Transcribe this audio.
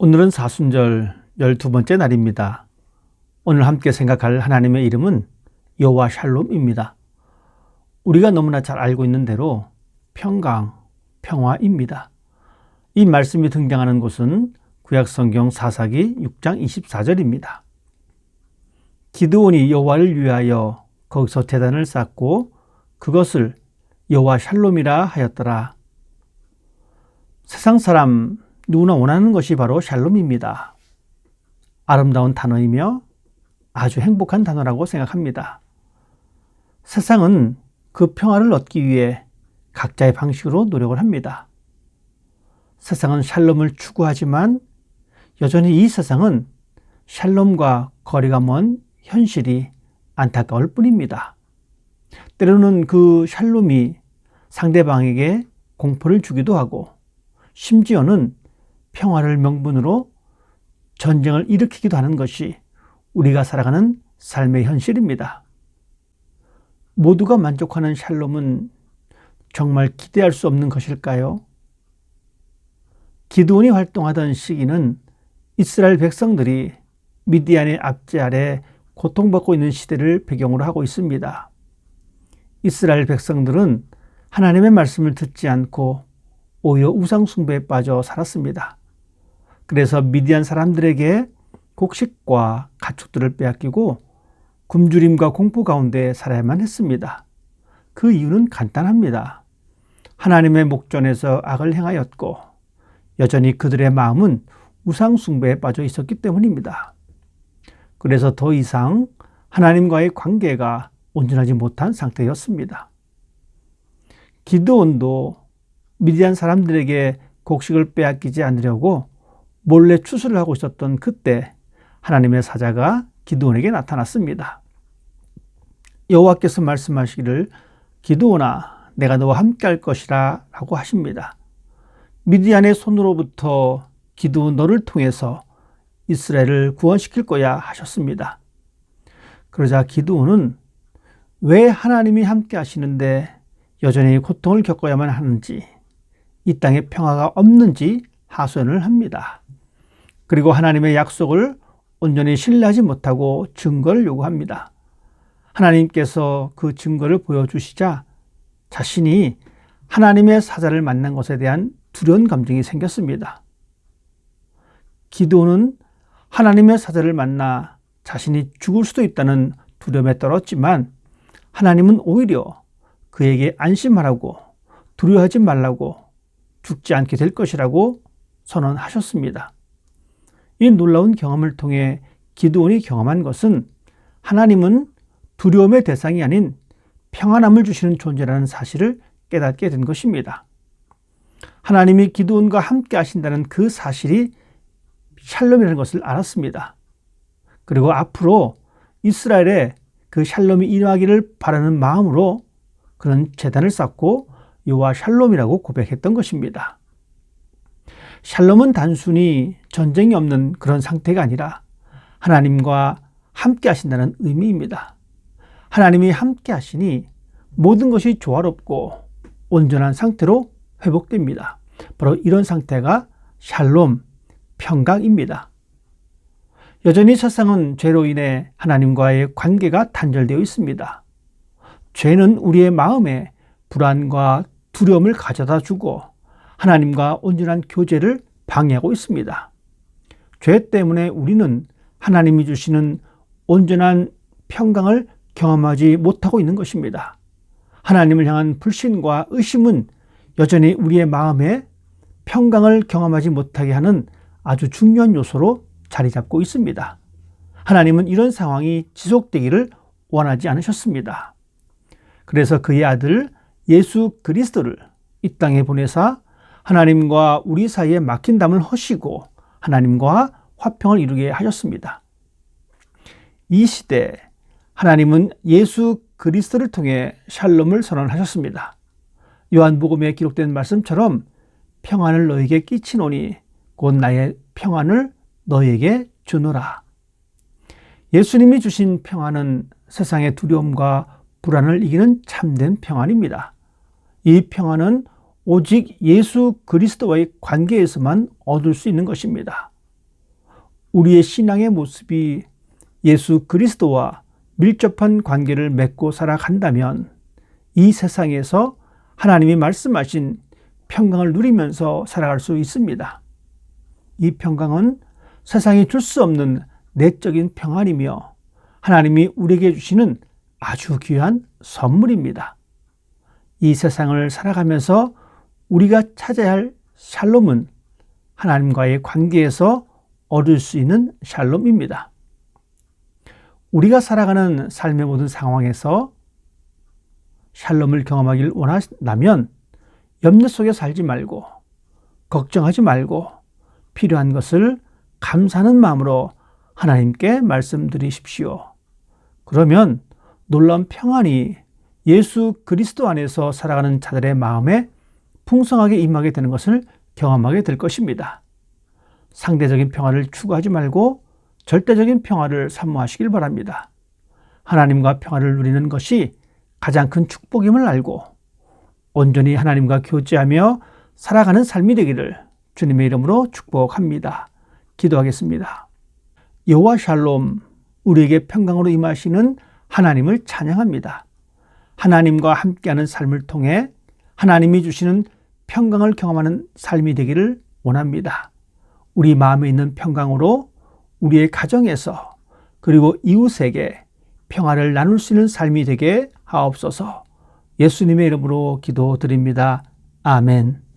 오늘은 사순절 12번째 날입니다. 오늘 함께 생각할 하나님의 이름은 여호와 샬롬입니다. 우리가 너무나 잘 알고 있는 대로 평강, 평화입니다. 이 말씀이 등장하는 곳은 구약성경 사사기 6장 24절입니다. 기드온이 여호와를 위하여 거기서 제단을 쌓고 그것을 여호와 샬롬이라 하였더라. 세상 사람 누구나 원하는 것이 바로 샬롬입니다. 아름다운 단어이며 아주 행복한 단어라고 생각합니다. 세상은 그 평화를 얻기 위해 각자의 방식으로 노력을 합니다. 세상은 샬롬을 추구하지만 여전히 이 세상은 샬롬과 거리가 먼 현실이 안타까울 뿐입니다. 때로는 그 샬롬이 상대방에게 공포를 주기도 하고 심지어는 평화를 명분으로 전쟁을 일으키기도 하는 것이 우리가 살아가는 삶의 현실입니다. 모두가 만족하는 샬롬은 정말 기대할 수 없는 것일까요? 기드온이 활동하던 시기는 이스라엘 백성들이 미디안의 압제 아래 고통받고 있는 시대를 배경으로 하고 있습니다. 이스라엘 백성들은 하나님의 말씀을 듣지 않고 오히려 우상 숭배에 빠져 살았습니다. 그래서 미디안 사람들에게 곡식과 가축들을 빼앗기고 굶주림과 공포 가운데 살아야만 했습니다. 그 이유는 간단합니다. 하나님의 목전에서 악을 행하였고 여전히 그들의 마음은 우상 숭배에 빠져 있었기 때문입니다. 그래서 더 이상 하나님과의 관계가 온전하지 못한 상태였습니다. 기드온도 미디안 사람들에게 곡식을 빼앗기지 않으려고 몰래 추수를 하고 있었던 그때 하나님의 사자가 기드온에게 나타났습니다. 여호와께서 말씀하시기를 기드온아 내가 너와 함께 할 것이라 라고 하십니다. 미디안의 손으로부터 기드온 너를 통해서 이스라엘을 구원시킬 거야 하셨습니다. 그러자 기드온은 왜 하나님이 함께 하시는데 여전히 고통을 겪어야만 하는지 이 땅에 평화가 없는지 하소연을 합니다. 그리고 하나님의 약속을 온전히 신뢰하지 못하고 증거를 요구합니다. 하나님께서 그 증거를 보여주시자 자신이 하나님의 사자를 만난 것에 대한 두려운 감정이 생겼습니다. 기드온은 하나님의 사자를 만나 자신이 죽을 수도 있다는 두려움에 떨었지만 하나님은 오히려 그에게 안심하라고 두려워하지 말라고 죽지 않게 될 것이라고 선언하셨습니다. 이 놀라운 경험을 통해 기드온이 경험한 것은 하나님은 두려움의 대상이 아닌 평안함을 주시는 존재라는 사실을 깨닫게 된 것입니다. 하나님이 기드온과 함께 하신다는 그 사실이 샬롬이라는 것을 알았습니다. 그리고 앞으로 이스라엘에 그 샬롬이 임하기를 바라는 마음으로 그런 제단을 쌓고 여호와 샬롬이라고 고백했던 것입니다. 샬롬은 단순히 전쟁이 없는 그런 상태가 아니라 하나님과 함께 하신다는 의미입니다. 하나님이 함께 하시니 모든 것이 조화롭고 온전한 상태로 회복됩니다. 바로 이런 상태가 샬롬, 평강입니다. 여전히 세상은 죄로 인해 하나님과의 관계가 단절되어 있습니다. 죄는 우리의 마음에 불안과 두려움을 가져다 주고 하나님과 온전한 교제를 방해하고 있습니다. 죄 때문에 우리는 하나님이 주시는 온전한 평강을 경험하지 못하고 있는 것입니다. 하나님을 향한 불신과 의심은 여전히 우리의 마음에 평강을 경험하지 못하게 하는 아주 중요한 요소로 자리 잡고 있습니다. 하나님은 이런 상황이 지속되기를 원하지 않으셨습니다. 그래서 그의 아들 예수 그리스도를 이 땅에 보내사 하나님과 우리 사이에 막힌 담을 허시고 하나님과 화평을 이루게 하셨습니다. 이 시대에 하나님은 예수 그리스도를 통해 샬롬을 선언하셨습니다. 요한복음에 기록된 말씀처럼 평안을 너에게 끼치노니 곧 나의 평안을 너에게 주노라. 예수님이 주신 평안은 세상의 두려움과 불안을 이기는 참된 평안입니다. 이 평안은 오직 예수 그리스도와의 관계에서만 얻을 수 있는 것입니다. 우리의 신앙의 모습이 예수 그리스도와 밀접한 관계를 맺고 살아간다면 이 세상에서 하나님이 말씀하신 평강을 누리면서 살아갈 수 있습니다. 이 평강은 세상이 줄 수 없는 내적인 평안이며 하나님이 우리에게 주시는 아주 귀한 선물입니다. 이 세상을 살아가면서 우리가 찾아야 할 샬롬은 하나님과의 관계에서 얻을 수 있는 샬롬입니다. 우리가 살아가는 삶의 모든 상황에서 샬롬을 경험하길 원한다면 염려 속에 살지 말고 걱정하지 말고 필요한 것을 감사하는 마음으로 하나님께 말씀드리십시오. 그러면 놀라운 평안이 예수 그리스도 안에서 살아가는 자들의 마음에 풍성하게 임하게 되는 것을 경험하게 될 것입니다. 상대적인 평화를 추구하지 말고 절대적인 평화를 사모하시길 바랍니다. 하나님과 평화를 누리는 것이 가장 큰 축복임을 알고 온전히 하나님과 교제하며 살아가는 삶이 되기를 주님의 이름으로 축복합니다. 기도하겠습니다. 여호와 샬롬, 우리에게 평강으로 임하시는 하나님을 찬양합니다. 하나님과 함께하는 삶을 통해 하나님이 주시는 평강을 경험하는 삶이 되기를 원합니다. 우리 마음에 있는 평강으로 우리의 가정에서 그리고 이웃에게 평화를 나눌 수 있는 삶이 되게 하옵소서. 예수님의 이름으로 기도드립니다. 아멘.